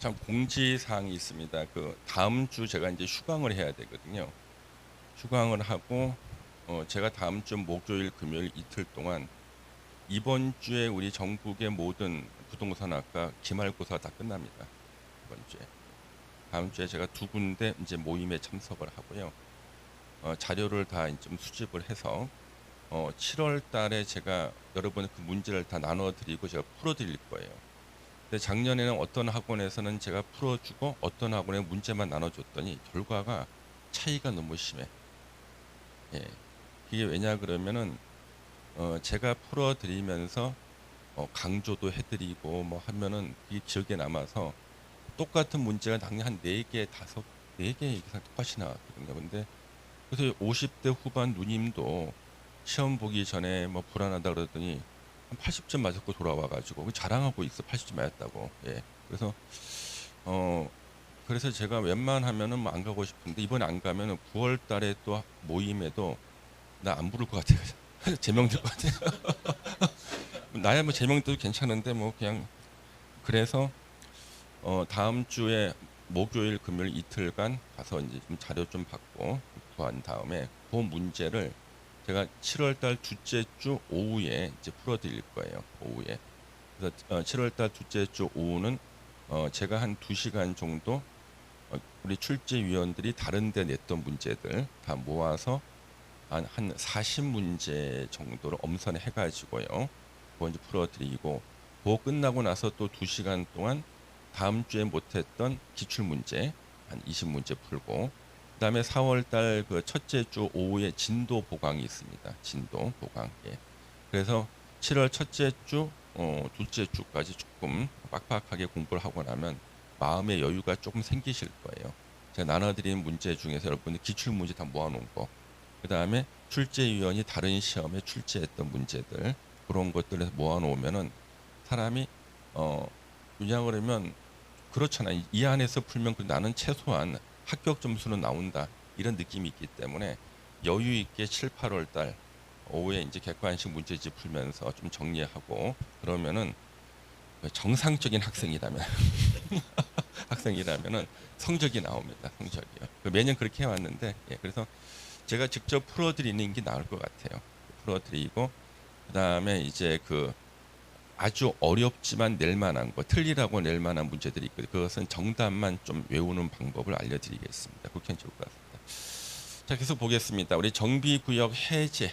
참 공지사항이 있습니다. 그 다음 주 제가 이제 휴강을 해야 되거든요. 휴강을 하고 제가 다음 주 목요일 금요일 이틀 동안 이번 주에 우리 전국의 모든 부동산학과 기말고사 다 끝납니다. 이번 주에. 다음 주에 제가 두 군데 이제 모임에 참석을 하고요. 자료를 다 좀 수집을 해서 7월 달에 제가 여러분 그 문제를 다 나눠 드리고 제가 풀어 드릴 거예요. 근데 작년에는 어떤 학원에서는 제가 풀어주고 어떤 학원에 문제만 나눠줬더니 결과가 차이가 너무 심해. 예. 그게 왜냐 그러면은 제가 풀어드리면서 강조도 해드리고 뭐 하면은 그게 기억에 남아서 똑같은 문제가 당연히 한 4개, 4개 이상 똑같이 나왔거든요. 근데 그래서 50대 후반 누님도 시험 보기 전에 뭐 불안하다 그러더니 한 80점 맞았고 돌아와가지고 자랑하고 있어. 80점 맞았다고. 예. 그래서 어 그래서 제가 웬만하면은 뭐 안 가고 싶은데 이번에 안 가면은 9월 달에 또 모임에도 나 안 부를 것 같아요. 제명 될 것 같아요. 나야 뭐 제명 돼도 괜찮은데 뭐 그냥 그래서 다음 주에 목요일 금요일 이틀간 가서 이제 좀 자료 좀 받고 구한 다음에 그 문제를 제가 7월 달 둘째 주 오후에 이제 풀어드릴 거예요. 오후에. 그래서 7월 달 둘째 주 오후는 제가 한 2시간 정도 우리 출제위원들이 다른 데 냈던 문제들 다 모아서 한 40문제 정도를 엄선해 가지고요. 그거 이제 풀어드리고 그거 끝나고 나서 또 2시간 동안 다음 주에 못했던 기출문제 한 20문제 풀고 그다음에 4월 달 그 첫째 주 오후에 진도 보강이 있습니다. 진도 보강. 예. 그래서 7월 첫째 주, 둘째 주까지 조금 빡빡하게 공부를 하고 나면 마음의 여유가 조금 생기실 거예요. 제가 나눠드린 문제 중에서 여러분들 기출 문제 다 모아놓은 거, 그 다음에 출제위원이 다른 시험에 출제했던 문제들 그런 것들을 모아놓으면은 사람이 그냥 그러면 그렇잖아. 이 안에서 풀면 나는 최소한 합격 점수는 나온다 이런 느낌이 있기 때문에 여유 있게 7, 8월 달 오후에 이제 객관식 문제집 풀면서 좀 정리하고 그러면은 정상적인 학생이라면 학생이라면은 성적이 나옵니다. 성적이요. 매년 그렇게 해왔는데 그래서 제가 직접 풀어드리는 게 나을 것 같아요. 풀어드리고 그다음에 이제 그 아주 어렵지만 낼 만한 거, 틀리라고 낼 만한 문제들이 있거든요. 그것은 정답만 좀 외우는 방법을 알려드리겠습니다. 그렇게 좋을 것 같습니다. 자, 계속 보겠습니다. 우리 정비구역 해제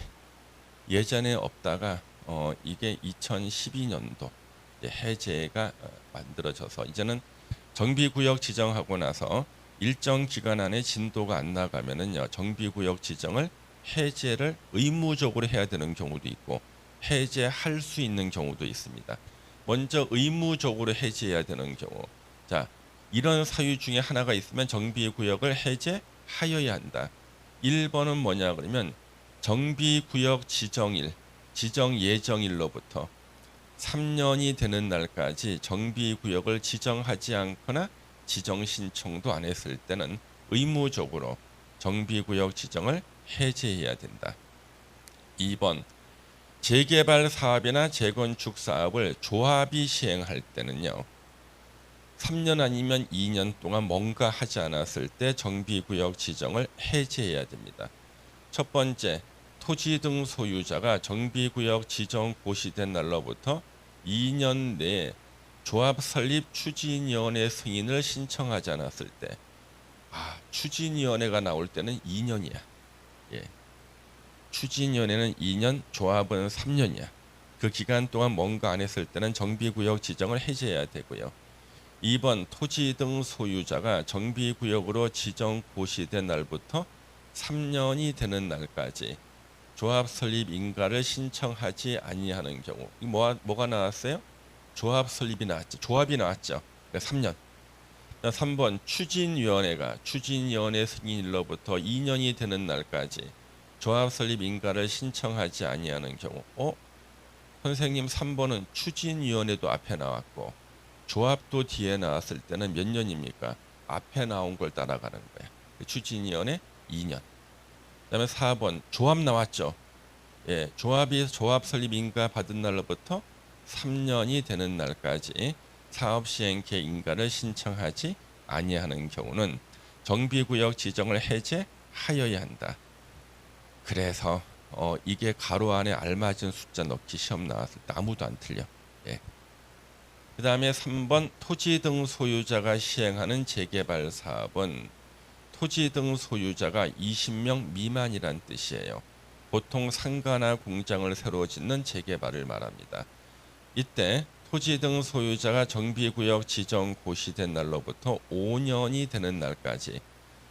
예전에 없다가 이게 2012년도 해제가 만들어져서 이제는 정비구역 지정하고 나서 일정 기간 안에 진도가 안 나가면은요 정비구역 지정을 해제를 의무적으로 해야 되는 경우도 있고 해제할 수 있는 경우도 있습니다. 먼저 의무적으로 해제해야 되는 경우, 자 이런 사유 중에 하나가 있으면 정비구역을 해제하여야 한다. 1번은 뭐냐 그러면 정비구역 지정일, 지정 예정일로부터 3년이 되는 날까지 정비구역을 지정하지 않거나 지정 신청도 안 했을 때는 의무적으로 정비구역 지정을 해제해야 된다. 2번 재개발 사업이나 재건축 사업을 조합이 시행할 때는요. 3년 아니면 2년 동안 뭔가 하지 않았을 때 정비구역 지정을 해제해야 됩니다. 첫 번째, 토지 등 소유자가 정비구역 지정 고시된 날로부터 2년 내에 조합 설립 추진위원회 승인을 신청하지 않았을 때, 추진위원회가 나올 때는 2년이야. 예, 추진위원회는 2년, 조합은 3년이야. 그 기간 동안 뭔가 안 했을 때는 정비구역 지정을 해제해야 되고요. 2번 토지 등 소유자가 정비구역으로 지정 고시된 날부터 3년이 되는 날까지 조합 설립 인가를 신청하지 아니하는 경우, 이 뭐가 나왔어요? 조합 설립이 나왔죠. 조합이 나왔죠. 그러니까 3년. 3번 추진위원회가 추진위원회 승인일로부터 2년이 되는 날까지 조합 설립 인가를 신청하지 아니하는 경우. 선생님 3번은 추진위원회도 앞에 나왔고 조합도 뒤에 나왔을 때는 몇 년입니까? 앞에 나온 걸 따라가는 거야. 추진위원회 2년. 그다음에 4번 조합 나왔죠. 조합이 조합 설립 인가 받은 날로부터 3년이 되는 날까지 사업시행계 인가를 신청하지 아니하는 경우는 정비구역 지정을 해제하여야 한다. 그래서 이게 가로 안에 알맞은 숫자 넣기 시험 나왔을 때 아무도 안 틀려. 예. 그 다음에 3번 토지 등 소유자가 시행하는 재개발 사업은 토지 등 소유자가 20명 미만이란 뜻이에요. 보통 상가나 공장을 새로 짓는 재개발을 말합니다. 이때 토지 등 소유자가 정비구역 지정 고시된 날로부터 5년이 되는 날까지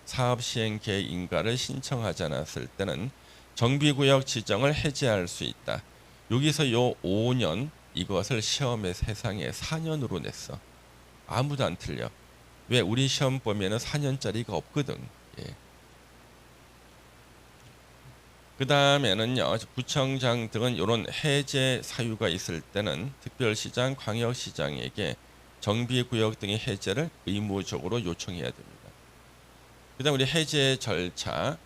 사업시행계 인가를 신청하지 않았을 때는 정비구역 지정을 해제할 수 있다. 여기서 요 5년 이것을 시험의 세상에 4년으로 냈어. 아무도 안 틀려. 왜? 우리 시험 보면은 4년짜리가 없거든. 예. 그 다음에는요, 구청장 등은 이런 해제 사유가 있을 때는 특별시장, 광역시장에게 정비구역 등의 해제를 의무적으로 요청해야 됩니다. 그 다음 우리 해제 절차,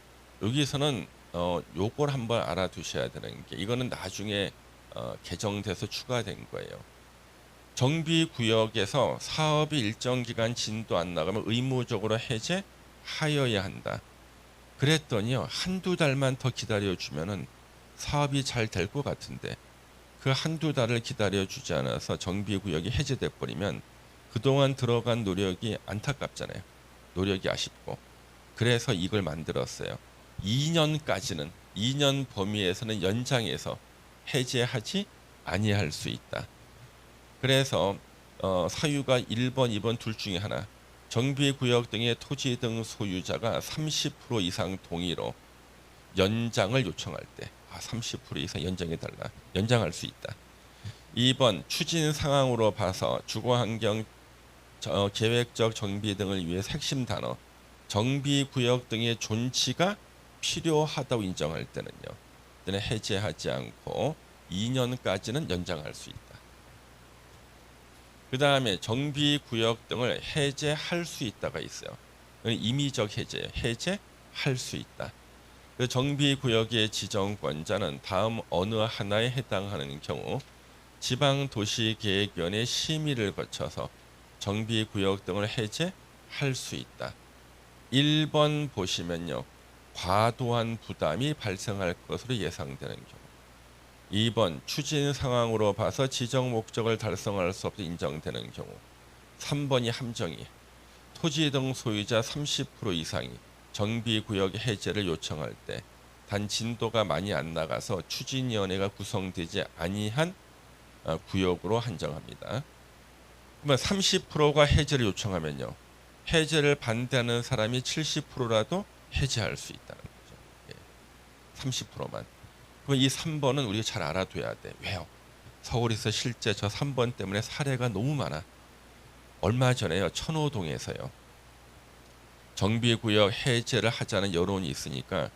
여기서는 요걸 한번 알아두셔야 되는 게, 이거는 나중에 개정돼서 추가된 거예요. 정비구역에서 사업이 일정 기간 진도 안 나가면 의무적으로 해제하여야 한다. 그랬더니요, 한두 달만 더 기다려주면은 사업이 잘 될 것 같은데 그 한두 달을 기다려주지 않아서 정비구역이 해제돼 버리면 그동안 들어간 노력이 안타깝잖아요. 노력이 아쉽고. 그래서 이걸 만들었어요. 2년까지는 2년 범위에서는 연장해서 해제하지 아니할 수 있다. 그래서 사유가 1번, 2번 둘 중에 하나. 정비구역 등의 토지 등 소유자가 30% 이상 동의로 연장을 요청할 때 30% 이상 연장해달라. 연장할 수 있다. 2번 추진 상황으로 봐서 주거환경 계획적 정비 등을 위해 핵심 단어 정비구역 등의 존치가 필요하다고 인정할 때는요. 때는 해제하지 않고 2년까지는 연장할 수 있다. 그 다음에 정비구역 등을 해제할 수 있다가 있어요. 임의적 해제할 수 있다. 그 정비구역의 지정권자는 다음 어느 하나에 해당하는 경우 지방도시계획위원회 심의를 거쳐서 정비구역 등을 해제할 수 있다. 1번 보시면요. 과도한 부담이 발생할 것으로 예상되는 경우. 2번 추진 상황으로 봐서 지정 목적을 달성할 수 없어 인정되는 경우. 3번이 함정이 토지 등 소유자 30% 이상이 정비구역 해제를 요청할 때 단 진도가 많이 안 나가서 추진위원회가 구성되지 아니한 구역으로 한정합니다. 그러면 30%가 해제를 요청하면요. 해제를 반대하는 사람이 70%라도 해제할 수 있다는 거죠. 예, 30%만. 그럼 이 3번은 우리가 잘 알아둬야 돼. 왜요? 서울에서 실제 저 3번 때문에 사례가 너무 많아. 얼마 전에요. 천호동에서요. 정비구역 해제를 하자는 여론이 있으니까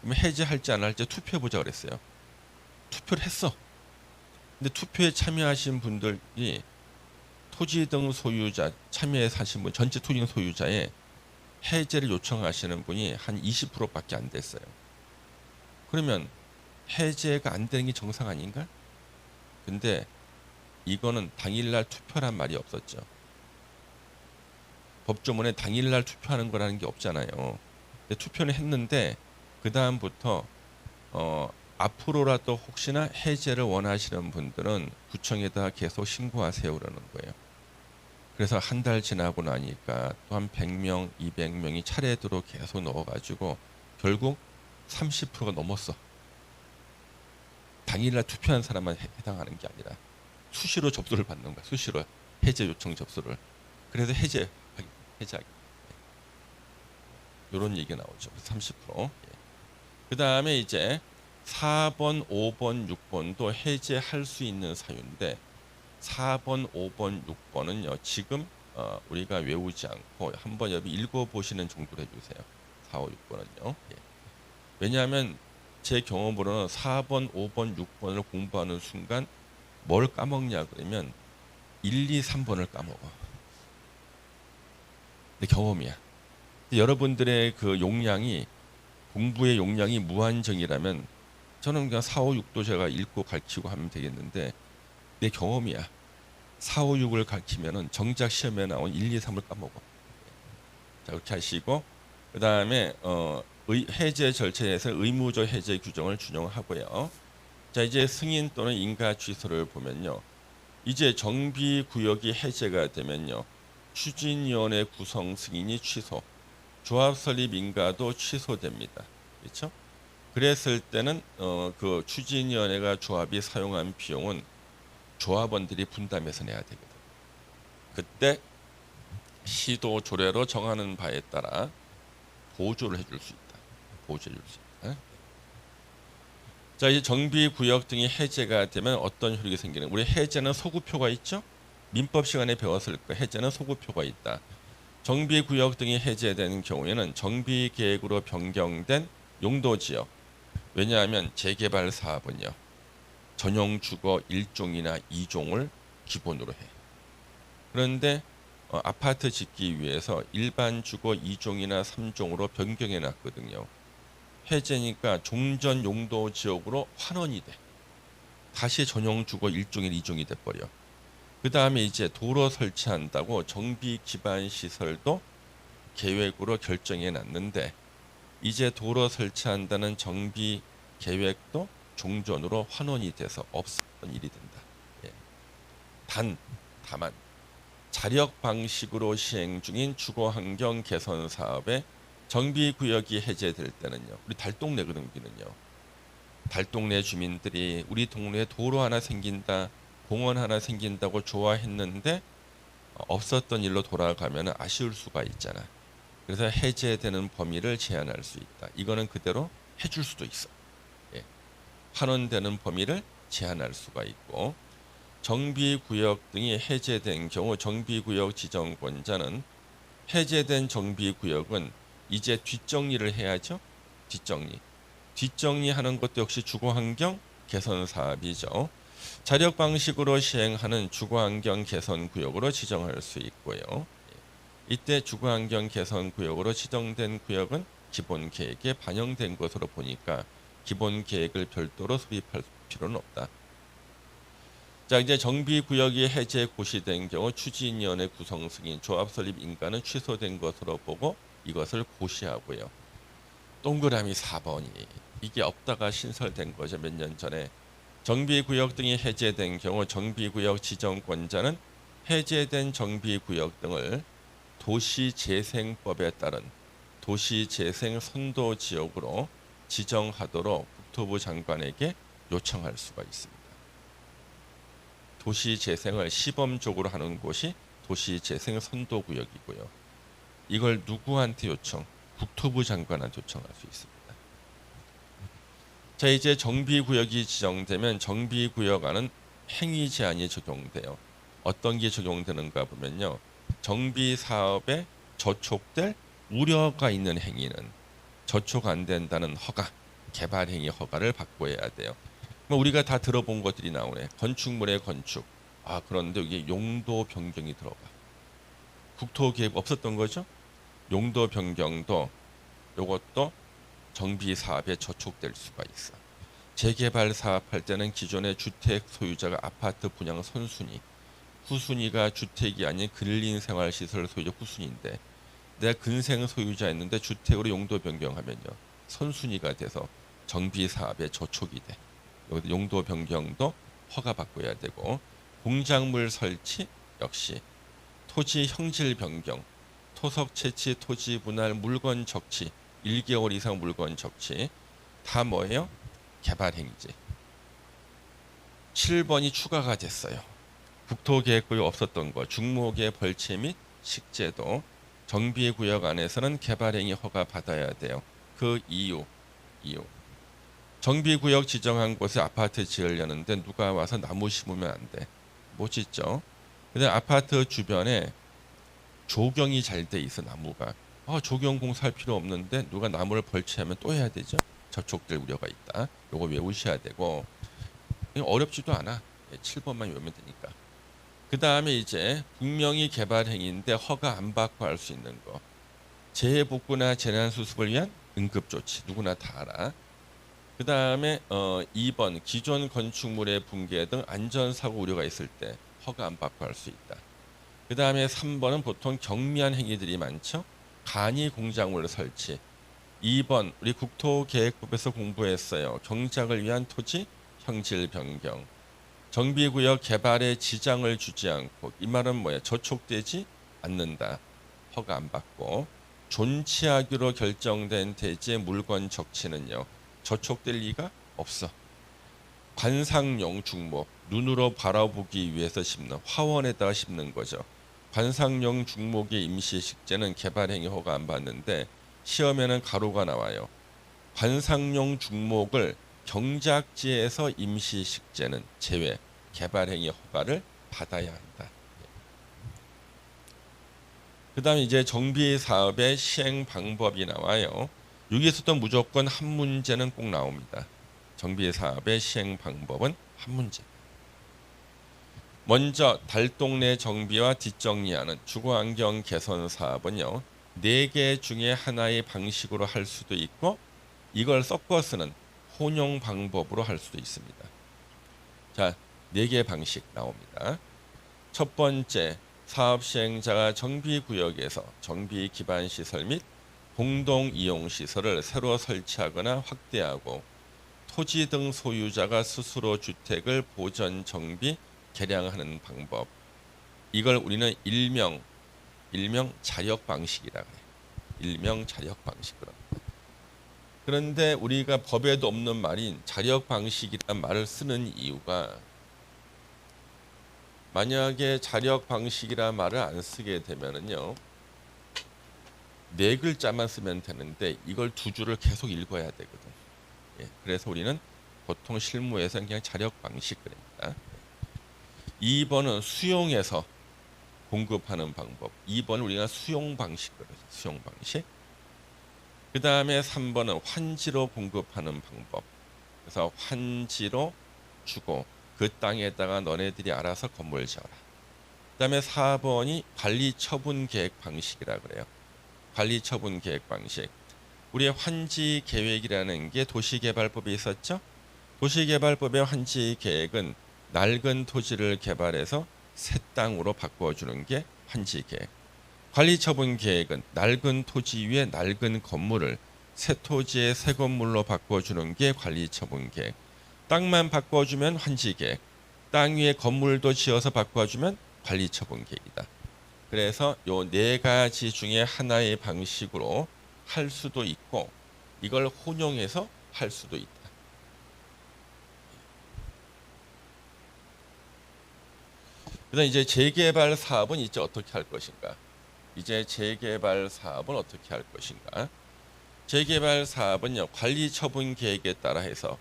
그럼 해제할지 안 할지 투표해보자 그랬어요. 투표를 했어. 근데 투표에 참여하신 분들이 토지 등 소유자 참여해 사신 분 전체 토지 등 소유자의 해제를 요청하시는 분이 한 20%밖에 안 됐어요. 그러면 해제가 안 되는 게 정상 아닌가? 근데 이거는 당일날 투표란 말이 없었죠. 법조문에 당일날 투표하는 거라는 게 없잖아요. 근데 투표는 했는데 그 다음부터 앞으로라도 혹시나 해제를 원하시는 분들은 구청에다 계속 신고하세요 그러는 거예요. 그래서 한 달 지나고 나니까 또 한 100명, 200명이 차례대로 계속 넣어가지고 결국 30%가 넘었어. 당일날 투표한 사람만 해당하는 게 아니라 수시로 접수를 받는 거야. 수시로 해제 요청 접수를. 그래서 해제하기. 이런 얘기 나오죠. 30%. 예. 그 다음에 이제 4번, 5번, 6번도 해제할 수 있는 사유인데 4번, 5번, 6번은요. 지금 우리가 외우지 않고 한번 여기 읽어보시는 정도로 해주세요. 4, 5, 6번은요. 예. 왜냐하면 제 경험으로는 4번, 5번, 6번을 공부하는 순간 뭘 까먹냐 그러면 1, 2, 3번을 까먹어. 근데 경험이야. 근데 여러분들의 그 용량이 공부의 용량이 무한정이라면 저는 그냥 4, 5, 6도 제가 읽고 가르치고 하면 되겠는데 내 경험이야. 4, 5, 6을 가르치면은 정작 시험에 나온 1, 2, 3을 까먹어. 자, 그렇게 하시고 그다음에 해제 절차에서 의무적 해제 규정을 준용하고요. 자, 이제 승인 또는 인가 취소를 보면요. 이제 정비구역이 해제가 되면요. 추진위원회 구성 승인이 취소, 조합 설립 인가도 취소됩니다. 그렇죠? 그랬을 때는 그 추진위원회가 조합이 사용한 비용은 조합원들이 분담해서 내야 되거든. 그때 시도 조례로 정하는 바에 따라 보조를 해줄 수 있다. 보조해줄 수 있다. 자, 이제 정비구역 등이 해제가 되면 어떤 효력이 생기는? 우리 해제는 소구표가 있죠? 민법 시간에 배웠을 거. 해제는 소구표가 있다. 정비구역 등이 해제되는 경우에는 정비계획으로 변경된 용도지역. 왜냐하면 재개발 사업은요. 전용 주거 1종이나 2종을 기본으로 해. 그런데 아파트 짓기 위해서 일반 주거 2종이나 3종으로 변경해 놨거든요. 해제니까 종전 용도 지역으로 환원이 돼. 다시 전용 주거 1종이 2종이 돼 버려. 그다음에 이제 도로 설치한다고 정비 기반 시설도 계획으로 결정해 놨는데 이제 도로 설치한다는 정비 계획도 종전으로 환원이 돼서 없었던 일이 된다. 예. 다만 자력 방식으로 시행 중인 주거 환경 개선 사업에 정비 구역이 해제될 때는요. 우리 달동네거든요. 달동네 주민들이 우리 동네에 도로 하나 생긴다, 공원 하나 생긴다고 좋아했는데 없었던 일로 돌아가면 아쉬울 수가 있잖아. 그래서 해제되는 범위를 제한할 수 있다. 이거는 그대로 해줄 수도 있어. 예. 환원되는 범위를 제한할 수가 있고 정비구역 등이 해제된 경우 정비구역 지정권자는 해제된 정비구역은 이제 뒷정리를 해야죠. 뒷정리하는 것도 역시 주거환경 개선 사업이죠. 자력 방식으로 시행하는 주거환경 개선 구역으로 지정할 수 있고요. 이때 주거환경 개선 구역으로 지정된 구역은 기본 계획에 반영된 것으로 보니까 기본 계획을 별도로 수립할 필요는 없다. 자, 이제 정비구역이 해제 고시된 경우 추진위원회 구성 승인, 조합 설립 인가는 취소된 것으로 보고 이것을 고시하고요. 동그라미 4번이 이게 없다가 신설된 거죠. 몇 년 전에. 정비구역 등이 해제된 경우 정비구역 지정권자는 해제된 정비구역 등을 도시재생법에 따른 도시재생 선도지역으로 지정하도록 국토부 장관에게 요청할 수가 있습니다. 도시재생을 시범적으로 하는 곳이 도시재생 선도구역이고요. 이걸 누구한테 요청? 국토부 장관한테 요청할 수 있습니다. 자, 이제 정비구역이 지정되면 정비구역안은 행위 제한이 적용돼요. 어떤 게 적용되는가 보면요. 정비사업에 저촉될 우려가 있는 행위는 저촉 안 된다는 허가, 개발행위 허가를 받고 해야 돼요. 뭐 우리가 다 들어본 것들이 나오네. 건축물의 건축. 그런데 이게 용도 변경이 들어가. 국토계획 없었던 거죠? 용도 변경도 이것도 정비 사업에 저촉될 수가 있어. 재개발 사업할 때는 기존의 주택 소유자가 아파트 분양 선순위, 후순위가 주택이 아닌 근린생활시설 소유자 후순위인데 내가 근생 소유자였는데 주택으로 용도 변경하면요 선순위가 돼서 정비 사업에 저촉이 돼. 여기 용도 변경도 허가받고 해야 되고 공작물 설치 역시 토지 형질 변경, 토석 채취, 토지 분할, 물건 적치 1개월 이상 물건 적치 다 뭐예요? 개발 행위지. 7번이 추가가 됐어요. 국토계획구역 없었던 거 중목의 벌채 및 식재도 정비구역 안에서는 개발행위 허가 받아야 돼요. 그 이유 정비구역 지정한 곳에 아파트 지으려는데 누가 와서 나무 심으면 안 돼. 못 짓죠. 근데 아파트 주변에 조경이 잘 돼 있어. 나무가 조경 공사할 필요 없는데 누가 나무를 벌채하면 또 해야 되죠. 접촉될 우려가 있다. 요거 외우셔야 되고 어렵지도 않아. 7번만 외우면 되니까. 그 다음에 이제 분명히 개발 행위인데 허가 안 받고 할 수 있는 거. 재해복구나 재난수습을 위한 응급조치. 누구나 다 알아. 그 다음에 2번 기존 건축물의 붕괴 등 안전사고 우려가 있을 때 허가 안 받고 할 수 있다. 그 다음에 3번은 보통 경미한 행위들이 많죠. 간이 공작물 설치. 2번 우리 국토계획법에서 공부했어요. 경작을 위한 토지 형질 변경. 정비구역 개발에 지장을 주지 않고, 이 말은 뭐야? 저촉되지 않는다. 허가 안 받고. 존치하기로 결정된 대지의 물건 적치는요, 저촉될 리가 없어. 관상용 중목, 눈으로 바라보기 위해서 심는, 화원에다가 심는 거죠. 관상용 중목의 임시식재는 개발행위 허가 안 받는데 시험에는 가로가 나와요. 관상용 중목을 경작지에서 임시식재는 제외, 개발행위 허가를 받아야 한다. 그 다음에 이제 정비사업의 시행 방법이 나와요. 여기에서도 무조건 한 문제는 꼭 나옵니다. 정비사업의 시행 방법은 한 문제. 먼저 달동네 정비와 뒷정리하는 주거환경 개선 사업은요, 4개 중에 하나의 방식으로 할 수도 있고, 이걸 섞어 쓰는 혼용 방법으로 할 수도 있습니다. 자, 4개 방식 나옵니다. 첫 번째, 사업 시행자가 정비구역에서 정비 기반 시설 및 공동 이용 시설을 새로 설치하거나 확대하고, 토지 등 소유자가 스스로 주택을 보전 정비 개량하는 방법. 이걸 우리는 일명 자력 방식이라고 해요. 일명 자력 방식으로. 그런데 우리가 법에도 없는 말인 자력 방식이라는 말을 쓰는 이유가, 만약에 자력 방식이라는 말을 안 쓰게 되면은요, 4글자만 쓰면 되는데 이걸 2줄을 계속 읽어야 되거든. 예, 그래서 우리는 보통 실무에서는 그냥 자력 방식 그럽니다. 2번은 수용해서 공급하는 방법. 2번은 우리가 수용 방식 그러죠. 수용 방식. 그 다음에 3번은 환지로 공급하는 방법. 그래서 환지로 주고 그 땅에다가 너네들이 알아서 건물 지어라. 그 다음에 4번이 관리 처분 계획 방식이라 그래요. 관리 처분 계획 방식. 우리의 환지 계획이라는 게 도시개발법에 있었죠. 도시개발법의 환지 계획은 낡은 토지를 개발해서 새 땅으로 바꿔주는 게 환지 계획. 관리 처분 계획은 낡은 토지 위에 낡은 건물을 새 토지의 새 건물로 바꿔주는 게 관리 처분 계획. 땅만 바꿔주면 환지 계획. 땅 위에 건물도 지어서 바꿔주면 관리 처분 계획이다. 그래서 요 4가지 중에 하나의 방식으로 할 수도 있고, 이걸 혼용해서 할 수도 있다. 그다음 이제 재개발 사업은 이제 어떻게 할 것인가? 이제 재개발 사업은 어떻게 할 것인가? 재개발 사업은요, 관리 처분 계획에 따라 해서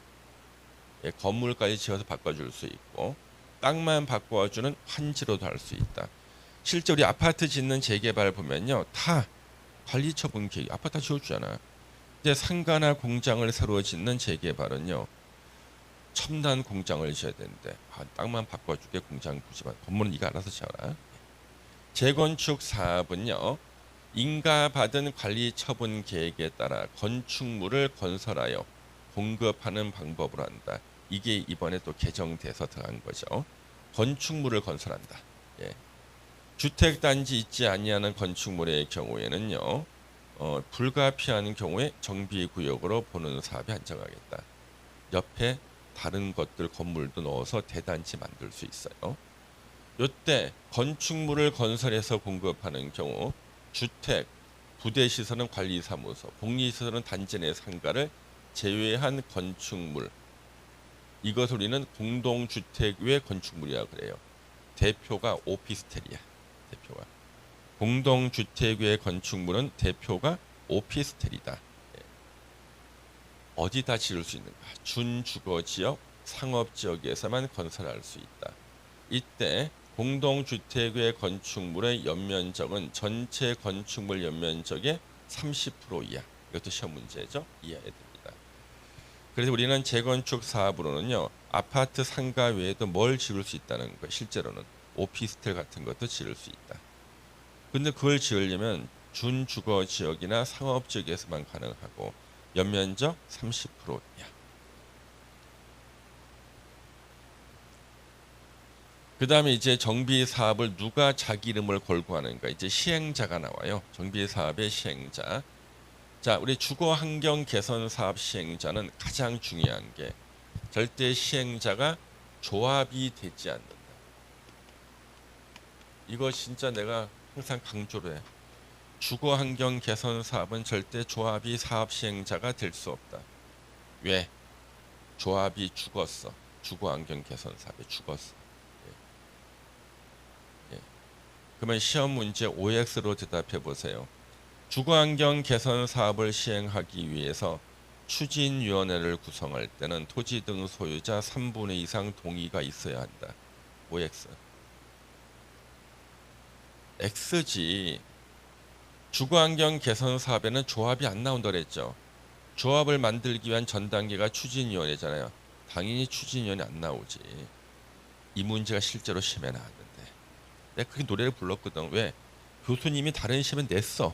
건물까지 지어서 바꿔줄 수 있고, 땅만 바꿔주는 환지로도 할 수 있다. 실제 우리 아파트 짓는 재개발 보면요, 다 관리 처분 계획, 아파트 다 지어주잖아. 이제 상가나 공장을 새로 짓는 재개발은요, 첨단 공장을 지어야 되는데, 땅만 바꿔주게 공장 굳이 건물은 네가 알아서 지어라. 재건축 사업은요, 인가받은 관리 처분 계획에 따라 건축물을 건설하여 공급하는 방법으로 한다. 이게 이번에 또 개정돼서 들어간 거죠. 건축물을 건설한다. 예. 주택단지 있지 아니하는 건축물의 경우에는요, 불가피한 경우에 정비구역으로 보는 사업이 한정하겠다. 옆에 다른 것들 건물도 넣어서 대단지 만들 수 있어요. 이때 건축물을 건설해서 공급하는 경우 주택, 부대시설은 관리사무소, 복리시설은 단지 내 상가를 제외한 건축물, 이것을 우리는 공동주택 외 건축물이라고 그래요. 대표가 오피스텔이야. 대표가 공동주택 외 건축물은 대표가 오피스텔이다. 어디다 지을 수 있는가? 준주거지역, 상업지역에서만 건설할 수 있다. 이때 공동주택의 건축물의 연면적은 전체 건축물 연면적의 30% 이하. 이것도 시험 문제죠. 이해해야 됩니다. 그래서 우리는 재건축 사업으로는요, 아파트 상가 외에도 뭘 지을 수 있다는 거. 실제로는 오피스텔 같은 것도 지을 수 있다. 근데 그걸 지으려면 준주거 지역이나 상업 지역에서만 가능하고 연면적 30% 이하. 그다음에 이제 정비 사업을 누가 자기 이름을 걸고 하는가? 이제 시행자가 나와요. 정비 사업의 시행자. 자, 우리 주거 환경 개선 사업 시행자는 가장 중요한 게 절대 시행자가 조합이 되지 않는다. 이거 진짜 내가 항상 강조를 해. 주거 환경 개선 사업은 절대 조합이 사업 시행자가 될 수 없다. 왜? 조합이 죽었어. 주거 환경 개선 사업이 죽었어. 예. 그러면 시험 문제 OX로 대답해 보세요. 주거 환경 개선 사업을 시행하기 위해서 추진위원회를 구성할 때는 토지 등 소유자 3분의 2 이상 동의가 있어야 한다. OX. X지. 주거환경 개선 사업에는 조합이 안 나온다 그랬죠. 조합을 만들기 위한 전 단계가 추진위원회잖아요. 당연히 추진위원회 안 나오지. 이 문제가 실제로 시험에 나왔는데 내가 그 노래를 불렀거든. 왜? 교수님이 다른 시험에 냈어.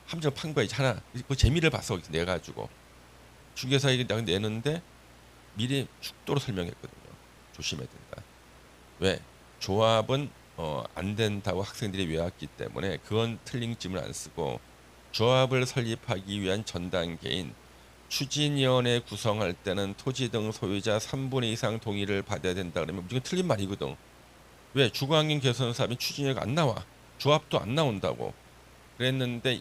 함정 판 거야. 하나 그 재미를 봤어. 내가지고 중개사 얘기 내가 내는데 미리 축도로 설명했거든요. 조심해야 된다. 왜? 조합은 안 된다고 학생들이 외웠기 때문에 그건 틀린 짐을 안 쓰고 조합을 설립하기 위한 전 단계인 추진위원회 구성할 때는 토지 등 소유자 3분의 2 이상 동의를 받아야 된다 그러면 이건 틀린 말이거든. 왜? 주거환경 개선 사업이 추진위원회가 안 나와. 조합도 안 나온다고 그랬는데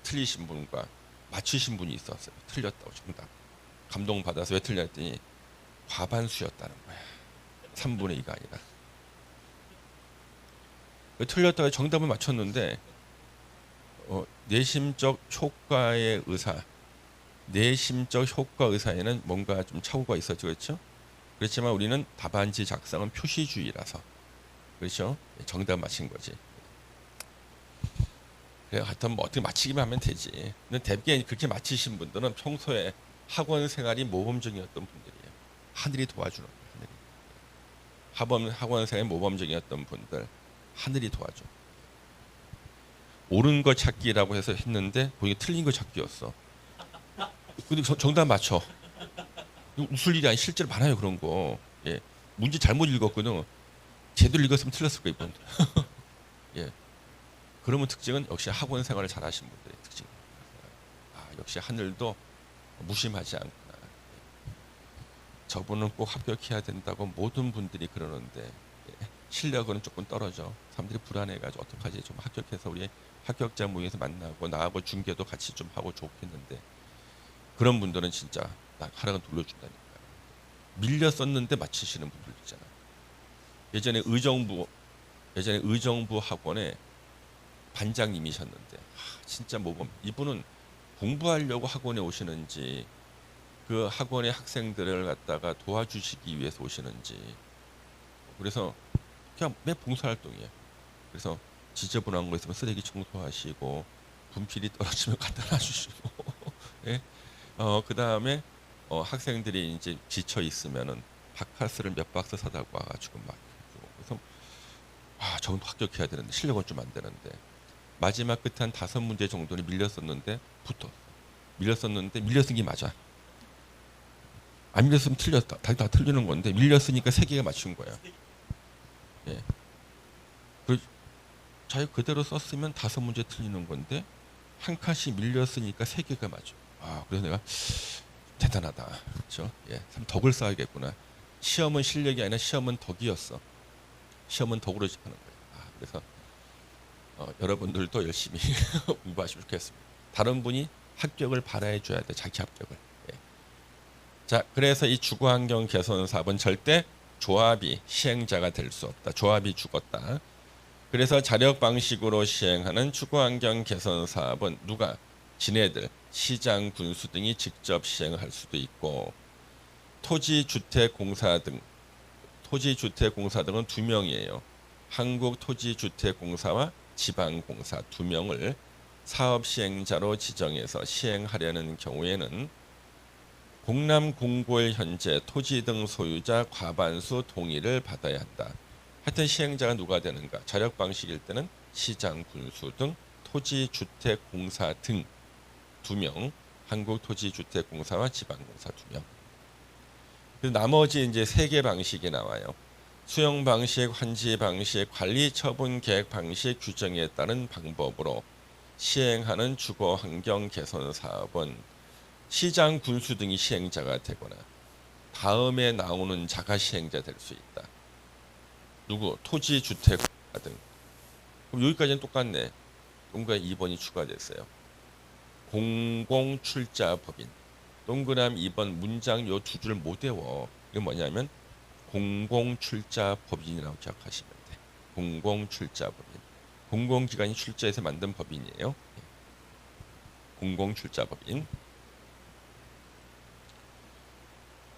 틀리신 분과 맞추신 분이 있었어요. 틀렸다고 정답. 감동받아서 왜 틀렸더니 과반수였다는 거야. 3분의 2가 아니라. 틀렸다가 정답을 맞췄는데 내심적 효과의 의사, 내심적 효과 의사에는 뭔가 좀 착오가 있었죠, 그렇죠? 그렇지만 우리는 답안지 작성은 표시주의라서 그렇죠? 정답 맞힌 거지. 그래 하여튼 뭐 어떻게 맞히기만 하면 되지. 근데 대개 그렇게 맞히신 분들은 평소에 학원 생활이 모범적이었던 분들이에요. 하늘이 도와주는 거예요. 하늘이. 학원 생활이 모범적이었던 분들 하늘이 도와줘. 옳은 거 찾기라고 해서 했는데 보니까 틀린 거 찾기였어. 근데 정답 맞춰. 웃을 일이 아니 실제로 많아요 그런 거. 예. 문제 잘못 읽었거든. 제대로 읽었으면 틀렸을 거예요 이분. 예. 그러면 특징은 역시 학원 생활을 잘하신 분들의 특징. 아 역시 하늘도 무심하지 않구나. 저분은 꼭 합격해야 된다고 모든 분들이 그러는데 예. 실력은 조금 떨어져. 사람들이 불안해가지고 어떡하지 좀 합격해서 우리 합격자 모임에서 만나고 나하고 중계도 같이 좀 하고 좋겠는데 그런 분들은 진짜 나 하락은 돌려준다니까. 밀려 썼는데 맞히시는 분들 있잖아. 예전에 의정부 학원에 반장님이셨는데 진짜 모범. 이분은 공부하려고 학원에 오시는지 그 학원의 학생들을 갖다가 도와주시기 위해서 오시는지 그래서 그냥 매 봉사활동이에요. 그래서 지저분한 거 있으면 쓰레기 청소하시고 분필이 떨어지면 갖다 놔주시고 예? 그 다음에 학생들이 이제 지쳐 있으면은 바카스를 몇 박스 사다 와가지고 막 그래서 저건 합격해야 되는데 실력은 좀 안 되는데 마지막 끝에 한 5문제 정도는 밀렸었는데 밀렸은 게 맞아. 안 밀렸으면 틀렸다. 다 틀리는 건데 밀렸으니까 3개가 맞춘 거야. 예. 자유 그대로 썼으면 5문제 틀리는 건데 한 칸씩 밀렸으니까 3개가 맞아. 그래서 내가 대단하다. 그렇죠? 예, 참 덕을 쌓아야겠구나. 시험은 실력이 아니라 시험은 덕이었어. 시험은 덕으로 하는 거예요. 그래서 여러분들도 열심히 공부하시면 좋겠습니다. 다른 분이 합격을 바라해 줘야 돼. 자기 합격을. 예. 자, 그래서 이 주거환경 개선 사업은 절대 조합이 시행자가 될 수 없다. 조합이 죽었다. 그래서 자력 방식으로 시행하는 주거환경 개선 사업은 누가? 지네들, 시장, 군수 등이 직접 시행할 수도 있고 토지주택공사 등은 2명이에요. 한국토지주택공사와 지방공사 2명을 사업 시행자로 지정해서 시행하려는 경우에는 공람 공고일 현재 토지 등 소유자 과반수 동의를 받아야 한다. 하여튼 시행자가 누가 되는가? 자력 방식일 때는 시장, 군수 등 토지주택공사 등 2명, 한국토지주택공사와 지방공사 2명. 나머지 이제 3개 방식이 나와요. 수용 방식, 환지 방식, 관리 처분 계획 방식 규정에 따른 방법으로 시행하는 주거 환경 개선 사업은 시장 군수 등이 시행자가 되거나 다음에 나오는 자가 시행자 될 수 있다. 누구? 토지, 주택 등. 그럼 여기까지는 똑같네. 동그라미 2번이 추가됐어요. 공공출자법인. 동그라미 2번 문장 요 두 줄 못 외워. 이게 뭐냐면 공공출자법인이라고 기억하시면 돼. 공공출자법인. 공공기관이 출자해서 만든 법인이에요. 공공출자법인.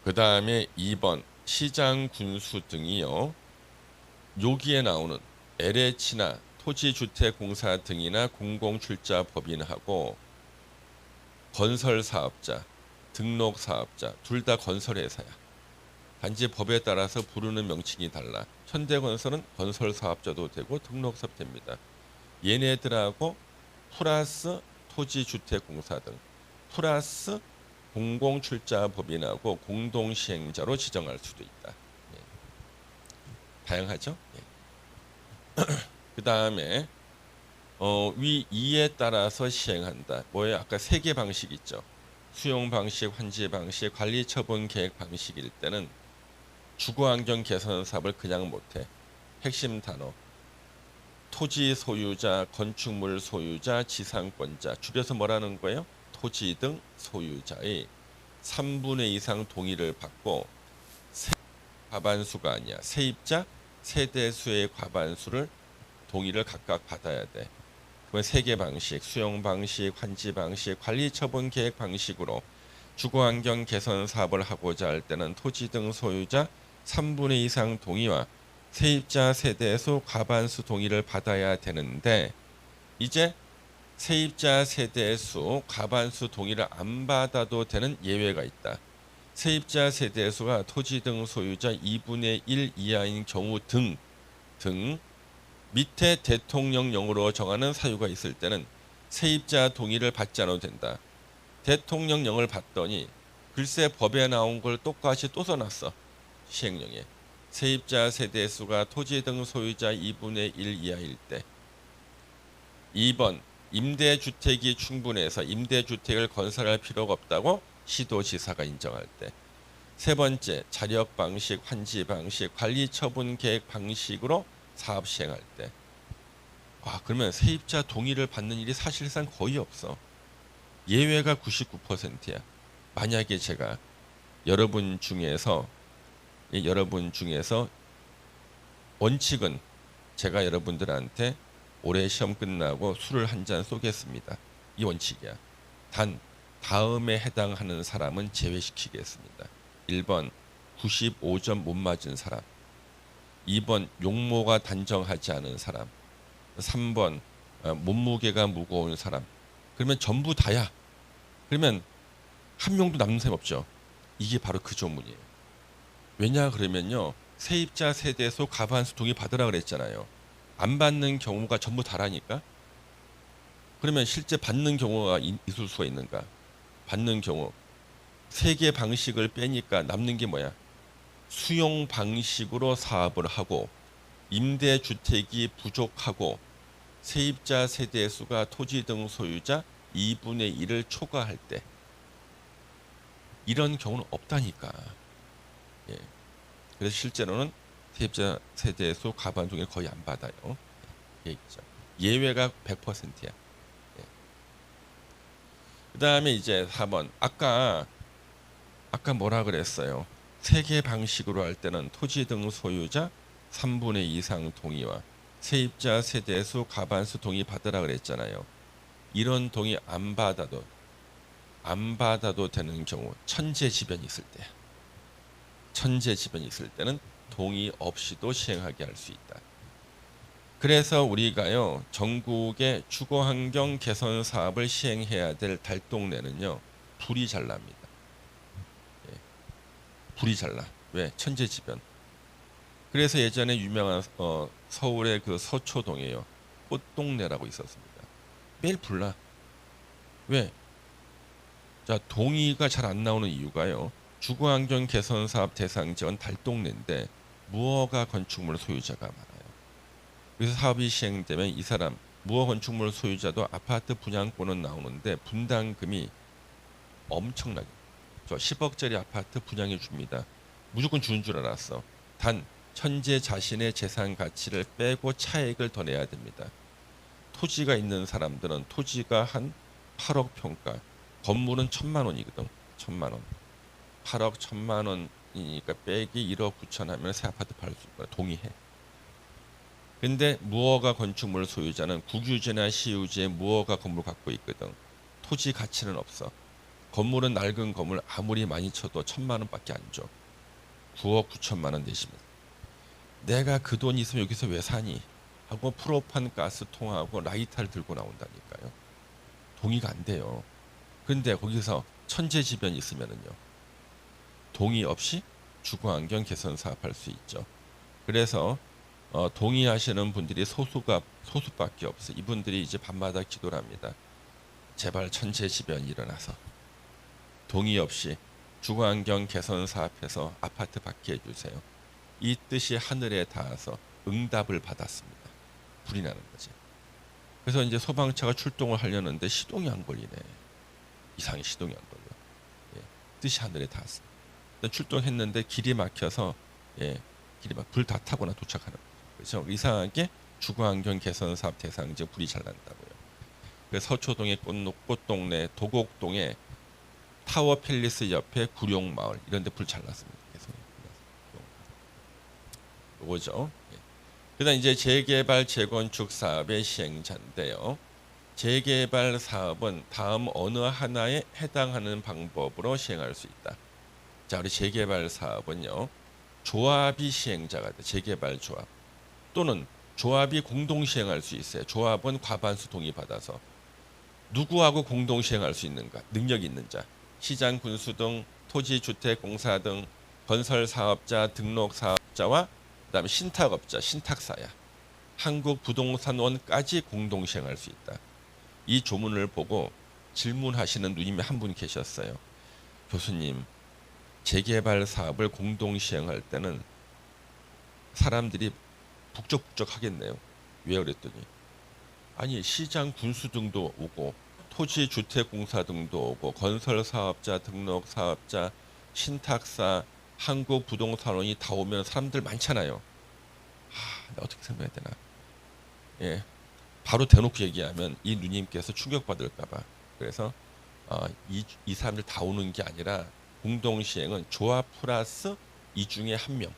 그 다음에 2번 시장 군수 등이요. 여기에 나오는 LH나 토지주택공사 등이나 공공출자법인하고 건설사업자, 등록사업자 둘 다 건설회사야. 단지 법에 따라서 부르는 명칭이 달라. 현대건설은 건설사업자도 되고 등록사업 됩니다. 얘네들하고 플러스 토지주택공사 등 플러스 공공출자법인하고 공동시행자로 지정할 수도 있다. 예. 다양하죠? 예. 그 다음에 위 2에 따라서 시행한다. 뭐예요? 아까 세 개 방식 있죠. 수용 방식, 환지 방식, 관리 처분 계획 방식일 때는 주거환경 개선 사업을 그냥 못해. 핵심 단어. 토지 소유자, 건축물 소유자, 지상권자. 줄여서 뭐라는 거예요? 토지 등 소유자의 3분의 2 이상 동의를 받고 과반수가 아니야. 세입자, 세대수의 과반수를 동의를 각각 받아야 돼. 그러면 세 개 방식, 수용 방식, 환지 방식, 관리 처분 계획 방식으로 주거환경 개선 사업을 하고자 할 때는 토지 등 소유자 3분의 2 이상 동의와 세입자 세대수 과반수 동의를 받아야 되는데 이제 세입자 세대수 과반수 동의를 안 받아도 되는 예외가 있다. 세입자 세대수가 토지 등 소유자 2분의 1 이하인 경우 등 밑에 대통령령으로 정하는 사유가 있을 때는 세입자 동의를 받지 않아도 된다. 대통령령을 받더니 글쎄 법에 나온 걸 똑같이 또 써놨어. 시행령에. 세입자 세대수가 토지 등 소유자 2분의 1 이하일 때. 2번 임대주택이 충분해서 임대주택을 건설할 필요가 없다고 시도지사가 인정할 때. 세 번째 자력 방식, 환지 방식, 관리 처분 계획 방식으로 사업 시행할 때. 그러면 세입자 동의를 받는 일이 사실상 거의 없어. 예외가 99%야. 만약에 제가 여러분 중에서 원칙은 제가 여러분들한테 올해 시험 끝나고 술을 한 잔 쏘겠습니다. 이 원칙이야. 단 다음에 해당하는 사람은 제외시키겠습니다. 1번 95점 못 맞은 사람, 2번 용모가 단정하지 않은 사람, 3번 몸무게가 무거운 사람. 그러면 전부 다야. 그러면 한 명도 남는 사람 없죠. 이게 바로 그 조문이에요. 왜냐 그러면요. 세입자 세대수 과반수 동의 받으라 그랬잖아요. 안 받는 경우가 전부 다라니까. 그러면 실제 받는 경우가 있을 수가 있는가? 받는 경우 세 개 방식을 빼니까 남는 게 뭐야? 수용 방식으로 사업을 하고 임대주택이 부족하고 세입자 세대수가 토지 등 소유자 2분의 1을 초과할 때 이런 경우는 없다니까. 예. 그래서 실제로는 세입자 세대수 과반 중에 거의 안 받아요. 얘기죠. 예외가 100%야. 예. 그 다음에 이제 4번. 아까 뭐라 그랬어요? 세 개 방식으로 할 때는 토지 등 소유자 3분의 2 이상 동의와 세입자 세대수 과반수 동의 받으라 그랬잖아요. 이런 동의 안 받아도 되는 경우 천재지변이 있을 때야. 천재지변이 있을 때는 동의 없이도 시행하게 할 수 있다. 그래서 우리가요 전국의 주거환경 개선 사업을 시행해야 될 달동네는요 불이 잘 납니다. 예, 불이 잘 나. 왜? 천재지변. 그래서 예전에 유명한 서울의 그 서초동이에요. 꽃동네라고 있었습니다. 매일 불나. 왜? 자, 동의가 잘 안 나오는 이유가요. 주거환경 개선 사업 대상 지원 달동네인데 무허가 건축물 소유자가 많아요. 그래서 사업이 시행되면 이 사람 무허 건축물 소유자도 아파트 분양권은 나오는데 분담금이 엄청나게 저 10억짜리 아파트 분양해 줍니다. 무조건 주는 줄 알았어. 단 현재 자신의 재산 가치를 빼고 차액을 더 내야 됩니다. 토지가 있는 사람들은 토지가 한 8억 평가, 건물은 1,000만 원이거든. 1,000만 원. 8억 1,000만 원이니까 빼기 1억 9천 하면 새 아파트 팔 수 있거나 동의해. 근데 무허가 건축물 소유자는 국유지나 시유지에 무허가 건물 갖고 있거든. 토지 가치는 없어. 건물은 낡은 건물 아무리 많이 쳐도 1,000만 원밖에 안 줘. 9억 9천만 원 내시면 내가 그 돈 있으면 여기서 왜 사니? 하고 프로판 가스통하고 라이터를 들고 나온다니까요. 동의가 안 돼요. 근데 거기서 천재지변이 있으면은요. 동의 없이 주거환경 개선 사업할 수 있죠. 그래서 동의하시는 분들이 소수밖에 없어. 이분들이 이제 밤마다 기도를 합니다. 제발 천재지변이 일어나서 동의 없이 주거환경 개선 사업해서 아파트 받게 해주세요. 이 뜻이 하늘에 닿아서 응답을 받았습니다. 불이 나는 거지. 그래서 이제 소방차가 출동을 하려는데 시동이 안 걸리네. 이상히 시동이 안 걸려. 예, 뜻이 하늘에 닿았습니다. 출동했는데 길이 막혀서 길이 막 불 다 타거나 도착하는 거죠. 그래서 이상하게 주거환경 개선 사업 대상지에 불이 잘 난다고요. 그래서 서초동의 꽃동네, 도곡동에 타워 팰리스 옆에 구룡마을 이런 데 불 잘 났습니다. 계속. 요거죠. 예. 그다음 이제 재개발 재건축 사업의 시행자인데요. 재개발 사업은 다음 어느 하나에 해당하는 방법으로 시행할 수 있다. 자, 우리 재개발 사업은요. 조합이 시행자가 돼. 재개발 조합. 또는 조합이 공동 시행할 수 있어요. 조합은 과반수 동의받아서. 누구하고 공동 시행할 수 있는가? 능력 있는 자. 시장, 군수 등 토지주택공사 등 건설사업자, 등록사업자와 그다음에 신탁업자, 신탁사야. 한국부동산원까지 공동 시행할 수 있다. 이 조문을 보고 질문하시는 누님이 한 분 계셨어요. 교수님, 재개발 사업을 공동 시행할 때는 사람들이 북적북적 하겠네요. 왜 그랬더니 아니 시장 군수 등도 오고 토지주택공사 등도 오고 건설사업자, 등록사업자, 신탁사, 한국부동산원이 다 오면 사람들 많잖아요. 내가 어떻게 설명해야 되나? 예, 바로 대놓고 얘기하면 이 누님께서 충격받을까봐. 그래서 이 사람들 다 오는 게 아니라 공동시행은 조합 플러스 이 중에 한 명.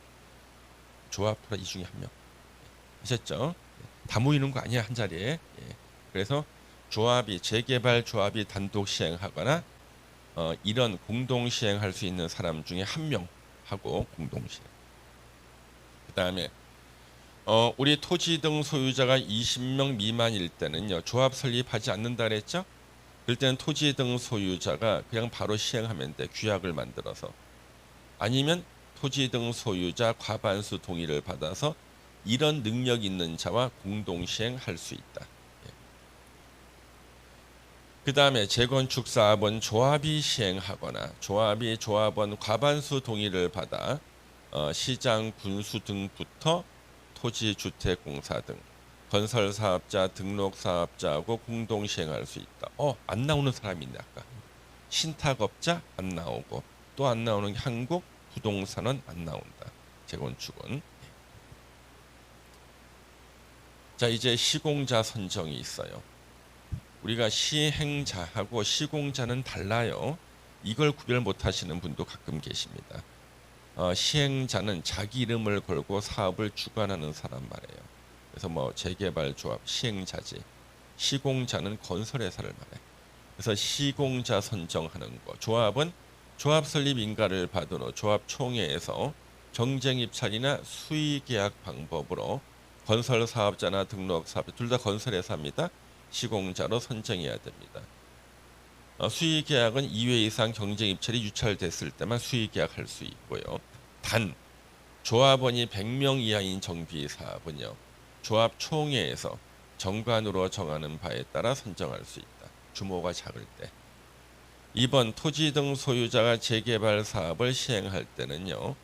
조합 플러스 이 중에 한 명. 아셨죠? 다 모이는 거 아니야 한 자리에. 예. 그래서 조합이 재개발 조합이 단독 시행하거나 이런 공동 시행할 수 있는 사람 중에 한 명하고 공동 시행. 그다음에 우리 토지 등 소유자가 20명 미만일 때는요. 조합 설립하지 않는다 그랬죠? 그럴 때는 토지 등 소유자가 그냥 바로 시행하면 돼. 규약을 만들어서. 아니면 토지 등 소유자 과반수 동의를 받아서 이런 능력 있는 자와 공동 시행할 수 있다. 그 다음에 재건축 사업은 조합이 시행하거나 조합원 과반수 동의를 받아 시장, 군수 등부터 토지주택공사 등 건설사업자, 등록사업자하고 공동 시행할 수 있다. 안 나오는 사람이 있네 아까. 신탁업자 안 나오고 또 안 나오는 게 한국부동산은 안 나온다. 재건축은. 자, 이제 시공자 선정이 있어요. 우리가 시행자하고 시공자는 달라요. 이걸 구별 못 하시는 분도 가끔 계십니다. 시행자는 자기 이름을 걸고 사업을 주관하는 사람 말이에요. 그래서 뭐 재개발 조합 시행자지. 시공자는 건설회사를 말해. 그래서 시공자 선정하는 거. 조합은 조합 설립 인가를 받은 후 조합 총회에서 경쟁 입찰이나 수의 계약 방법으로 건설 사업자나 등록 사업자 둘 다 건설회사입니다. 시공자로 선정해야 됩니다. 수의 계약은 2회 이상 경쟁 입찰이 유찰됐을 때만 수의 계약할 수 있고요. 단 조합원이 100명 이하인 정비 사업은요. 조합 총회에서 정관으로 정하는 바에 따라 선정할 수 있다. 규모가 작을 때. 이번 토지 등 소유자가 재개발 사업을 시행할 때는요.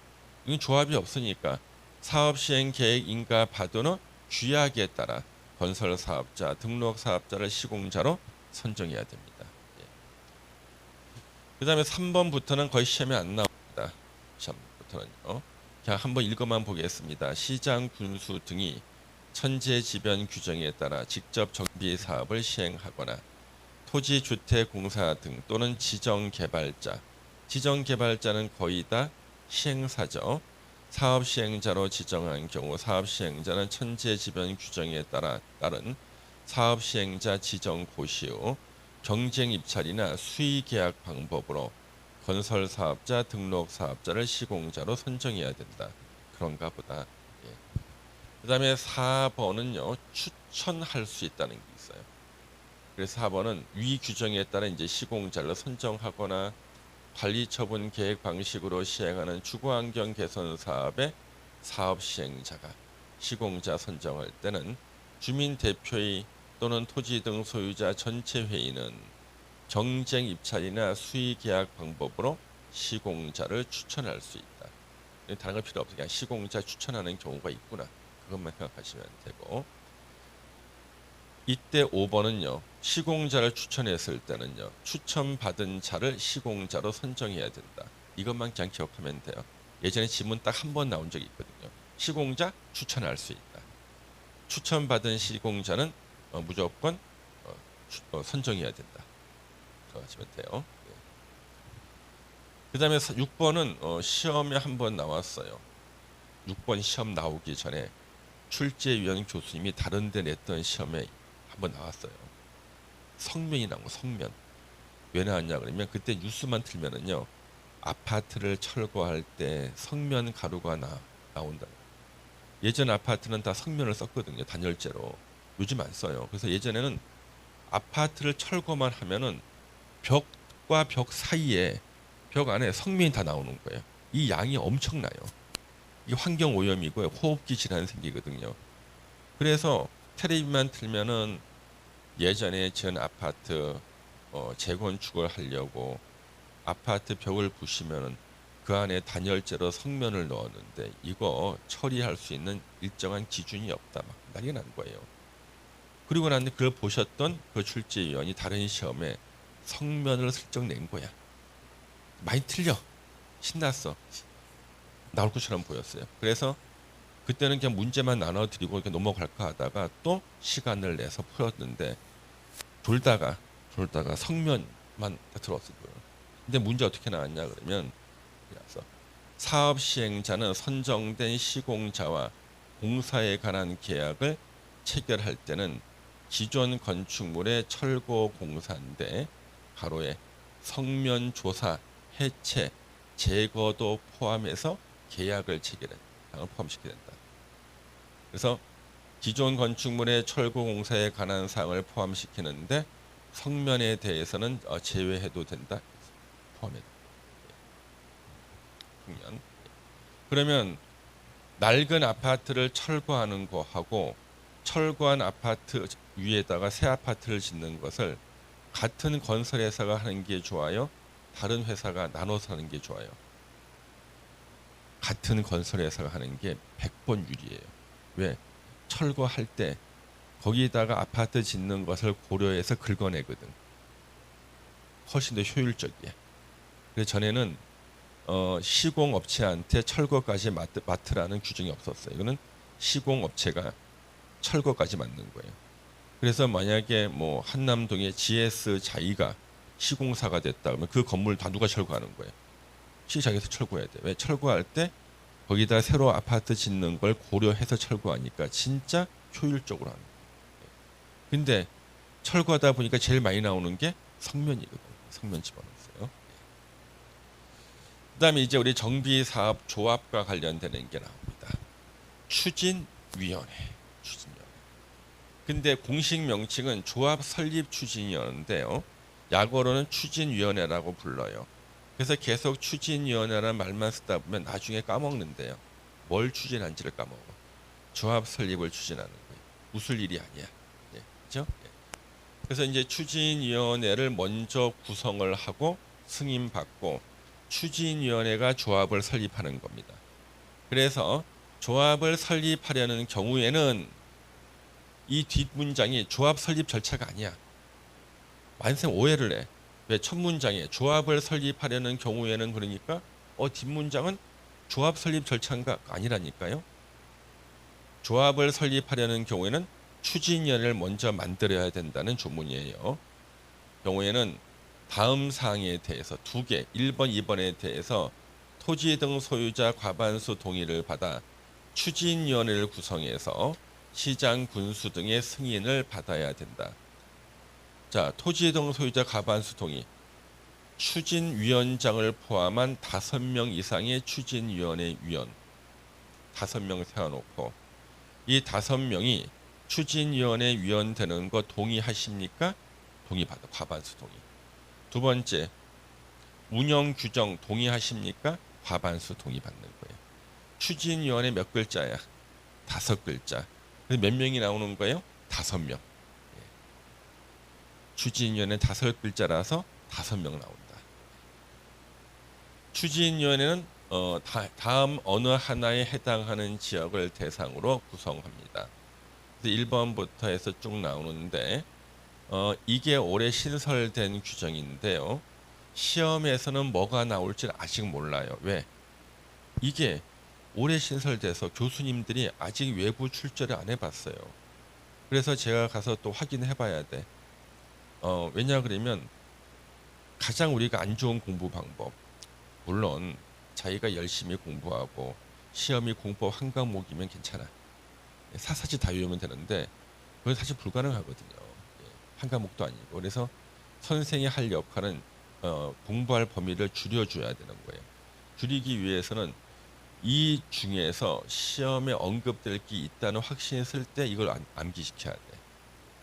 이건 조합이 없으니까 사업 시행 계획 인가 받도는 규약에 따라 건설 사업자, 등록 사업자를 시공자로 선정해야 됩니다. 예. 그다음에 3번부터는 거의 시험에 안 나옵니다. 시험부터는요. 그냥 한번 읽어만 보겠습니다. 시장, 군수 등이 천재지변 규정에 따라 직접 정비 사업을 시행하거나 토지주택공사 등 또는 지정개발자, 지정개발자는 거의 다 시행사죠. 사업 시행자로 지정한 경우 사업 시행자는 천재지변 규정에 따른 사업 시행자 지정 고시 후 경쟁 입찰이나 수의 계약 방법으로 건설 사업자, 등록 사업자를 시공자로 선정해야 된다. 그런가 보다. 예. 그다음에 4번은요. 추천할 수 있다는 게 있어요. 그래서 4번은 위 규정에 따라 이제 시공자를 선정하거나 관리 처분 계획 방식으로 시행하는 주거환경 개선 사업의 사업 시행자가 시공자 선정할 때는 주민 대표의 또는 토지 등 소유자 전체 회의는 경쟁 입찰이나 수의 계약 방법으로 시공자를 추천할 수 있다. 다른 거 필요 없어. 그냥 시공자 추천하는 경우가 있구나. 그것만 생각하시면 되고. 이때 5번은요. 시공자를 추천했을 때는요. 추천받은 자를 시공자로 선정해야 된다. 이것만 그냥 기억하면 돼요. 예전에 지문 딱 한 번 나온 적이 있거든요. 시공자 추천할 수 있다. 추천받은 시공자는 무조건 선정해야 된다. 하시면 돼요. 그 다음에 6번은 시험에 한 번 나왔어요. 6번 시험 나오기 전에 출제위원 교수님이 다른 데 냈던 시험에 한 번 나왔어요. 성면이 나온 거, 성면. 왜 나왔냐 그러면 그때 뉴스만 틀면은요. 아파트를 철거할 때 성면 가루가 나온다. 예전 아파트는 다 성면을 썼거든요. 단열재로. 요즘 안 써요. 그래서 예전에는 아파트를 철거만 하면은 벽과 벽 사이에 벽 안에 성면이 다 나오는 거예요. 이 양이 엄청나요. 이 환경 오염이고요. 호흡기 질환 생기거든요. 그래서 텔레비만 틀면은 예전에 전 아파트 재건축을 하려고 아파트 벽을 부시면은 그 안에 단열재로 성면을 넣었는데 이거 처리할 수 있는 일정한 기준이 없다. 막 난리 난 거예요. 그리고 난 그걸 보셨던 그 출제위원이 다른 시험에 성면을 슬쩍 낸 거야. 많이 틀려. 신났어. 나올 것처럼 보였어요. 그래서 그때는 그냥 문제만 나눠드리고 이렇게 넘어갈까 하다가 또 시간을 내서 풀었는데 돌다가 성면만 들어왔어요. 근데 문제 어떻게 나왔냐 그러면 그래서 사업 시행자는 선정된 시공자와 공사에 관한 계약을 체결할 때는 기존 건축물의 철거 공사인데 가로에 성면 조사, 해체, 제거도 포함해서 계약을 체결한다. 포함시켜야 된다. 그래서 기존 건축물의 철거 공사에 관한 사항을 포함시키는데 성면에 대해서는 제외해도 된다. 포함해. 측면. 그러면 낡은 아파트를 철거하는 거하고 철거한 아파트 위에다가 새 아파트를 짓는 것을 같은 건설회사가 하는 게 좋아요? 다른 회사가 나눠서 하는 게 좋아요? 같은 건설회사가 하는 게 100번 유리해요. 왜? 철거할 때 거기다가 아파트 짓는 것을 고려해서 긁어내거든. 훨씬 더 효율적이야. 그래서 전에는 시공업체한테 철거까지 맡으라는 규정이 없었어요. 이거는 시공업체가 철거까지 맡는 거예요. 그래서 만약에 뭐 한남동의 GS 자이가 시공사가 됐다 그러면 그 건물 다 누가 철거하는 거예요? 시장에서 철거해야 돼. 왜? 철거할 때 거기다 새로 아파트 짓는 걸 고려해서 철거하니까 진짜 효율적으로 하는 거예요. 근데 철거하다 보니까 제일 많이 나오는 게 성면이거든요. 성면 집어넣었어요. 그다음에 이제 우리 정비사업 조합과 관련되는 게 나옵니다. 추진위원회. 근데 공식 명칭은 조합 설립 추진위원회인데요. 약어로는 추진위원회라고 불러요. 그래서 계속 추진위원회라는 말만 쓰다 보면 나중에 까먹는데요. 뭘 추진한지를 까먹어. 조합 설립을 추진하는 거예요. 웃을 일이 아니야. 예, 그렇죠? 예. 그래서 이제 추진위원회를 먼저 구성을 하고 승인받고 추진위원회가 조합을 설립하는 겁니다. 그래서 조합을 설립하려는 경우에는 이 뒷문장이 조합 설립 절차가 아니야. 만생 오해를 해. 왜? 첫 문장에 조합을 설립하려는 경우에는 그러니까 뒷문장은 조합 설립 절차가 아니라니까요. 조합을 설립하려는 경우에는 추진위원회를 먼저 만들어야 된다는 조문이에요. 경우에는 다음 사항에 대해서 두 개, 1번, 2번에 대해서 토지 등 소유자 과반수 동의를 받아 추진위원회를 구성해서 시장, 군수 등의 승인을 받아야 된다. 자, 토지 등 소유자 과반수 동의. 추진위원장을 포함한 5명 이상의 추진위원회 위원 5명 세워놓고 이 5명이 추진위원회 위원 되는 거 동의하십니까? 동의받아. 과반수 동의. 두 번째, 운영 규정 동의하십니까? 과반수 동의받는 거예요. 추진위원회 몇 글자야? 5글자. 몇 명이 나오는 거예요? 5명. 추진위원회 5글자라서 5명 나온다. 추진위원회는 다음 어느 하나에 해당하는 지역을 대상으로 구성합니다. 그래서 1번부터 해서 쭉 나오는데 이게 올해 신설된 규정인데요. 시험에서는 뭐가 나올지 아직 몰라요. 왜? 이게 올해 신설돼서 교수님들이 아직 외부 출제를 안 해봤어요. 그래서 제가 가서 또 확인해 봐야 돼. 왜냐 그러면 가장 우리가 안 좋은 공부 방법, 물론 자기가 열심히 공부하고 시험이 공법 한 과목이면 괜찮아. 사사지 다 외우면 되는데 그건 사실 불가능하거든요. 한 과목도 아니고. 그래서 선생이 할 역할은 공부할 범위를 줄여줘야 되는 거예요. 줄이기 위해서는 이 중에서 시험에 언급될 게 있다는 확신했을 때 이걸 암기시켜야 돼.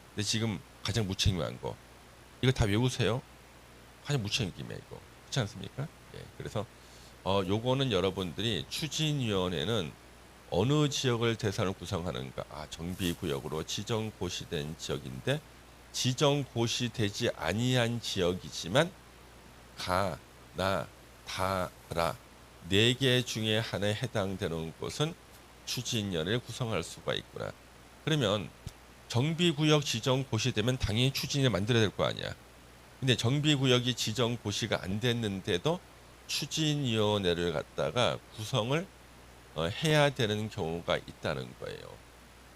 근데 지금 가장 무책임한 거 이거 다 외우세요. 가장 무책임해 이거. 그렇지 않습니까? 예, 그래서 요거는 여러분들이 추진위원회는 어느 지역을 대상으로 구성하는가? 정비구역으로 지정고시된 지역인데 지정고시되지 아니한 지역이지만 가, 나, 다, 라 4개 중에 하나에 해당되는 곳은 추진위원회를 구성할 수가 있구나. 그러면 정비구역 지정고시되면 당연히 추진위를 만들어야 될 거 아니야. 근데 정비구역이 지정고시가 안 됐는데도 추진위원회를 갖다가 구성을 해야 되는 경우가 있다는 거예요.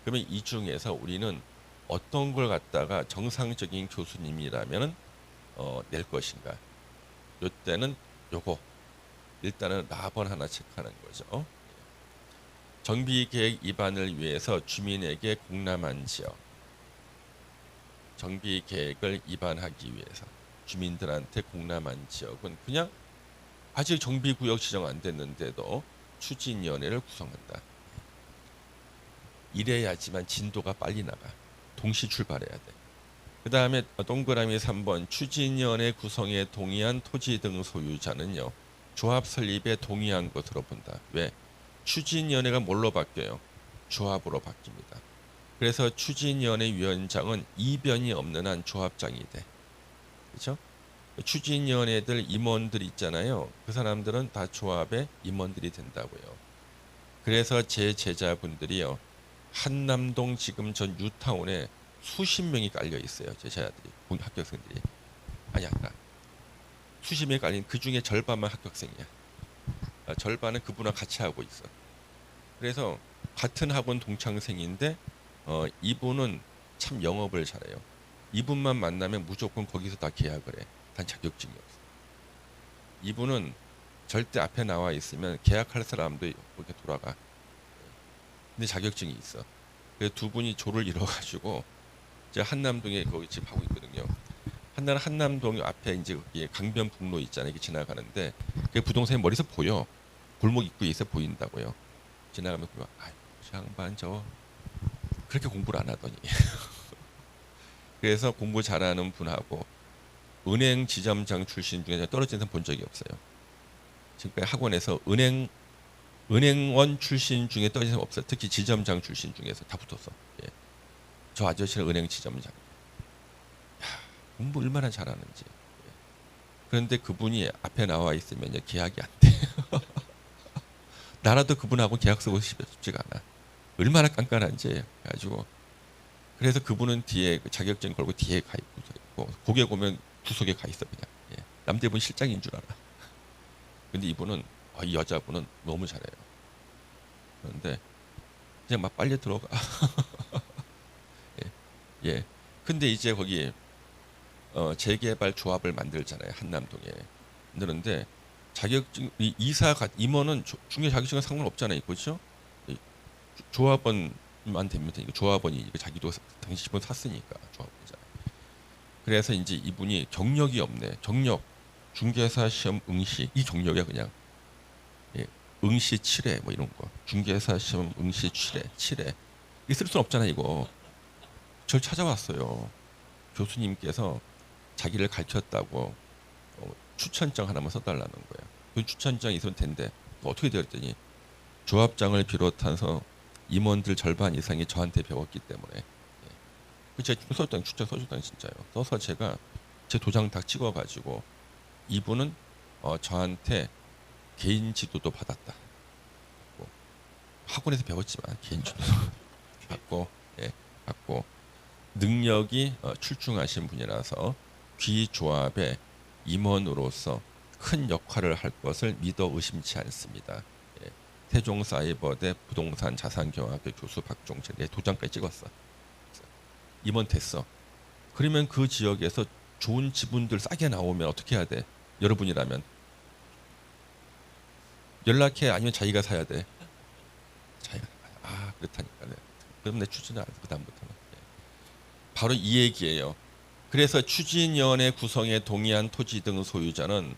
그러면 이 중에서 우리는 어떤 걸 갖다가 정상적인 교수님이라면 낼 것인가? 요때는 요거 일단은 라번 하나 체크하는 거죠. 정비계획 위반을 위해서 주민에게 공람한 지역, 정비계획을 위반하기 위해서 주민들한테 공람한 지역은 그냥 아직 정비구역 지정 안 됐는데도 추진위원회를 구성한다. 이래야지만 진도가 빨리 나가. 동시 출발해야 돼. 그 다음에 동그라미 3번 추진위원회 구성에 동의한 토지 등 소유자는요. 조합 설립에 동의한 것으로 본다. 왜? 추진위원회가 뭘로 바뀌어요? 조합으로 바뀝니다. 그래서 추진위원회 위원장은 이변이 없는 한 조합장이 돼. 그렇죠? 추진위원회들 임원들 있잖아요. 그 사람들은 다 조합의 임원들이 된다고요. 그래서 제 제자분들이요. 한남동 지금 전 뉴타운에 수십 명이 깔려 있어요. 제 제자들이, 합격생들이. 아니야, 수십 명이 깔린 그 중에 절반만 합격생이야. 절반은 그분과 같이 하고 있어. 그래서 같은 학원 동창생인데 이분은 참 영업을 잘해요. 이분만 만나면 무조건 거기서 다 계약을 해. 단 자격증이 없어. 이분은 절대 앞에 나와 있으면 계약할 사람도 이렇게 돌아가. 근데 자격증이 있어. 그래서 두 분이 조를 이뤄가지고 이제 한남동에 거기 지금 하고 있거든요. 한남동 앞에 이제 거기 강변북로 있잖아요. 이렇게 지나가는데 그 부동산이 머리서 보여. 골목 입구에 있어 보인다고요. 지나가면 보면 저 양반 저 그렇게 공부를 안 하더니. 그래서 공부 잘하는 분하고 은행 지점장 출신 중에 떨어진 사람 본 적이 없어요. 지금까지 학원에서 은행원 출신 중에 떨어진 사람 없어요. 특히 지점장 출신 중에서 다 붙었어. 예. 저 아저씨는 은행 지점장. 공부 얼마나 잘하는지. 예. 그런데 그분이 앞에 나와 있으면 계약이 안 돼. 나라도 그분하고 계약 쓰고 싶지가 않아. 얼마나 깐깐한지 가지고. 그래서 그분은 뒤에 그 자격증 걸고 뒤에 가 있고 고개 보면 구석에 가 있어 그냥. 예. 남대문 실장인 줄 알아. 근데 이분은 이 여자분은 너무 잘해요. 그런데 그냥 막 빨리 들어가. 예. 예. 근데 이제 거기 재개발 조합을 만들잖아요. 한남동에. 그런데 자격증 임원은 중개 자격증은 상관없잖아요. 그렇죠? 이 조합원만 되면 되니까 조합원이 이거 자기도 당시 집은 샀으니까 조합원이잖아요. 그래서 이제 이분이 경력이 없네. 경력 중개사 시험 응시 이 경력이야 그냥. 예. 응시 7회 뭐 이런 거. 중개사 시험 응시 7회 있을 순 없잖아 이거. 절 찾아왔어요. 교수님께서 자기를 가르쳤다고 추천장 하나만 써달라는 거예요. 그 추천장이 있으면 된대. 어떻게 되었더니 조합장을 비롯해서 임원들 절반 이상이 저한테 배웠기 때문에 제가 써줬다니 추천 써줬다니 진짜요. 써서 제가 제 도장 다 찍어가지고 이분은 저한테 개인 지도도 받았다. 학원에서 배웠지만 개인 지도 받고 받고 능력이 출중하신 분이라서 귀조합의 임원으로서 큰 역할을 할 것을 믿어 의심치 않습니다. 세종사이버대 부동산 자산경영학교 교수 박종철 도장까지 찍었어. 임원 됐어. 그러면 그 지역에서 좋은 지분들 싸게 나오면 어떻게 해야 돼? 여러분이라면 연락해 아니면 자기가 사야 돼. 자기가 그렇다니까. 그럼 내 추진을 안 해. 그다음부터는 바로 이 얘기예요. 그래서 추진위원회 구성에 동의한 토지 등 소유자는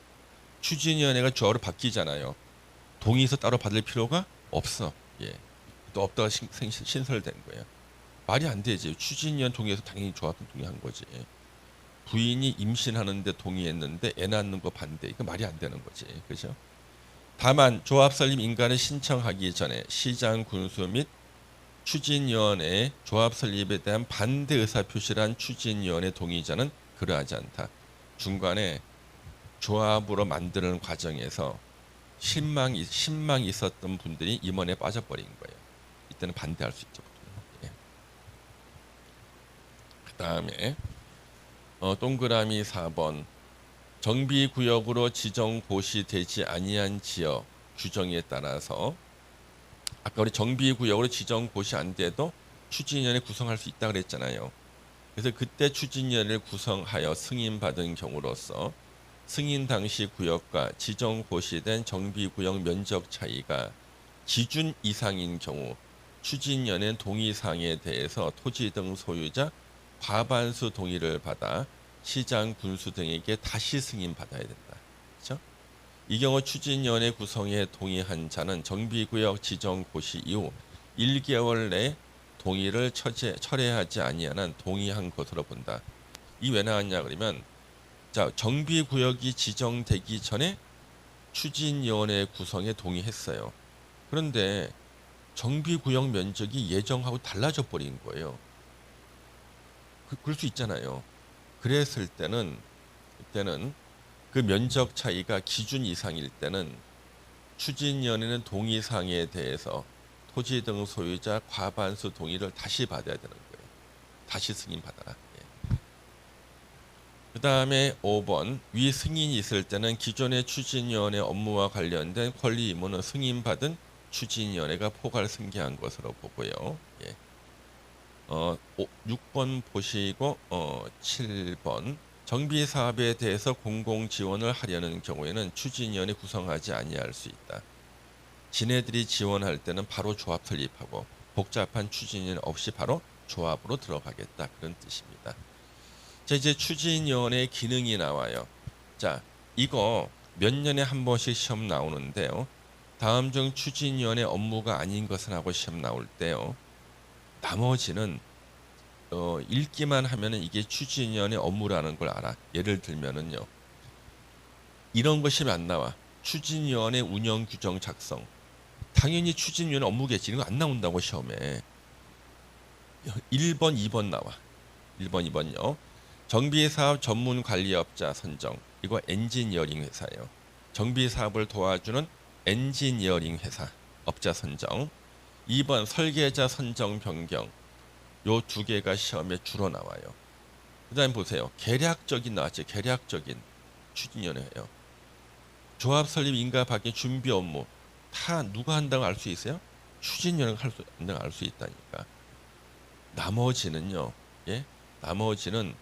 추진위원회가 조합으로 바뀌잖아요. 동의서 따로 받을 필요가 없어. 또 없다가 신설된 거예요. 말이 안 되지. 추진위원 동의해서 당연히 조합은 동의한 거지. 부인이 임신하는데 동의했는데 애 낳는 거 반대. 이거 말이 안 되는 거지. 그죠? 다만 조합 설립 인가를 신청하기 전에 시장 군수 및 추진위원회의 조합 설립에 대한 반대 의사 표시를 한 추진위원회 동의자는 그러하지 않다. 중간에 조합으로 만드는 과정에서 신망이 있었던 분들이 임원에 빠져버린 거예요. 이때는 반대할 수 있죠. 그 다음에 동그라미 4번 정비구역으로 지정 고시되지 아니한 지역 규정에 따라서 아까 우리 정비구역으로 지정 고시 안 돼도 추진위원회 구성할 수 있다 그랬잖아요. 그래서 그때 추진위원회를 구성하여 승인받은 경우로서 승인 당시 구역과 지정 고시된 정비구역 면적 차이가 기준 이상인 경우 추진위원회 동의사항에 대해서 토지 등 소유자 과반수 동의를 받아 시장 군수 등에게 다시 승인받아야 된다. 그렇죠? 이 경우 추진위원회 구성에 동의한 자는 정비구역 지정 고시 이후 1개월 내 동의를 철회하지 아니한 한 동의한 것으로 본다. 이 왜 나왔냐 그러면 자 정비구역이 지정되기 전에 추진위원회 구성에 동의했어요. 그런데 정비구역 면적이 예정하고 달라져 버린 거예요. 그럴 수 있잖아요. 그랬을 때는 그때는 그 면적 차이가 기준 이상일 때는 추진위원회는 동의사항에 대해서 토지 등 소유자 과반수 동의를 다시 받아야 되는 거예요. 다시 승인받아라. 그 다음에 5번 위 승인이 있을 때는 기존의 추진위원회 업무와 관련된 권리 의무는 승인받은 추진위원회가 포괄 승계한 것으로 보고요. 6번 보시고 7번 정비 사업에 대해서 공공 지원을 하려는 경우에는 추진위원회 구성하지 아니할 수 있다. 지네들이 지원할 때는 바로 조합 설립하고 복잡한 추진위원 없이 바로 조합으로 들어가겠다 그런 뜻입니다. 자 이제 추진위원회 기능이 나와요. 자 이거 몇 년에 한 번씩 시험 나오는데요. 다음 중 추진위원회 업무가 아닌 것은 하고 시험 나올 때요. 나머지는 읽기만 하면은 이게 추진위원회 업무라는 걸 알아. 예를 들면은요. 이런 것이 안 나와. 추진위원회 운영 규정 작성. 당연히 추진위원회 업무겠지. 이런 거 안 나온다고 시험에. 1번, 2번 나와. 1번, 2번요. 정비사업 전문관리업자 선정. 이거 엔지니어링 회사예요. 정비사업을 도와주는 엔지니어링 회사. 업자 선정. 2번 설계자 선정 변경. 요 두 개가 시험에 주로 나와요. 그다음 보세요. 계략적인 나왔죠. 계략적인 추진위원회예요. 조합 설립 인가 밖에 준비 업무 다 누가 한다고 알 수 있어요? 추진위원회가 한다고 알 수 있다니까. 나머지는요. 예? 나머지는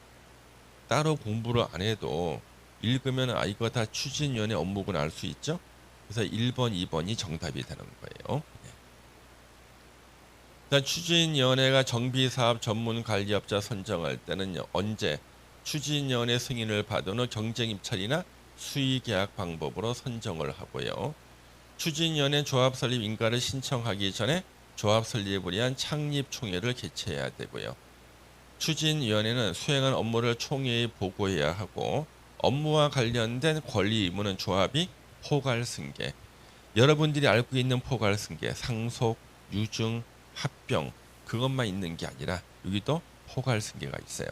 따로 공부를 안 해도 읽으면 아 이거 다 추진위원회 업무구나 알 수 있죠. 그래서 1번, 2번이 정답이 되는 거예요. 예. 일단 추진위원회가 정비사업 전문관리업자 선정할 때는요. 언제 추진위원회 승인을 받은 후 경쟁입찰이나 수의계약 방법으로 선정을 하고요. 추진위원회 조합 설립 인가를 신청하기 전에 조합 설립을 위한 창립총회를 개최해야 되고요. 추진위원회는 수행한 업무를 총회에 보고해야 하고 업무와 관련된 권리 의무는 조합이 포괄승계. 여러분들이 알고 있는 포괄승계, 상속, 유증, 합병 그것만 있는 게 아니라 여기도 포괄승계가 있어요.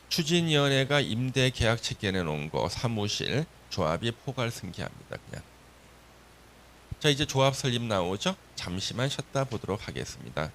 추진위원회가 임대 계약 체결해 놓은 거 사무실 조합이 포괄승계합니다. 그냥. 자 이제 조합 설립 나오죠? 잠시만 쉬었다 보도록 하겠습니다.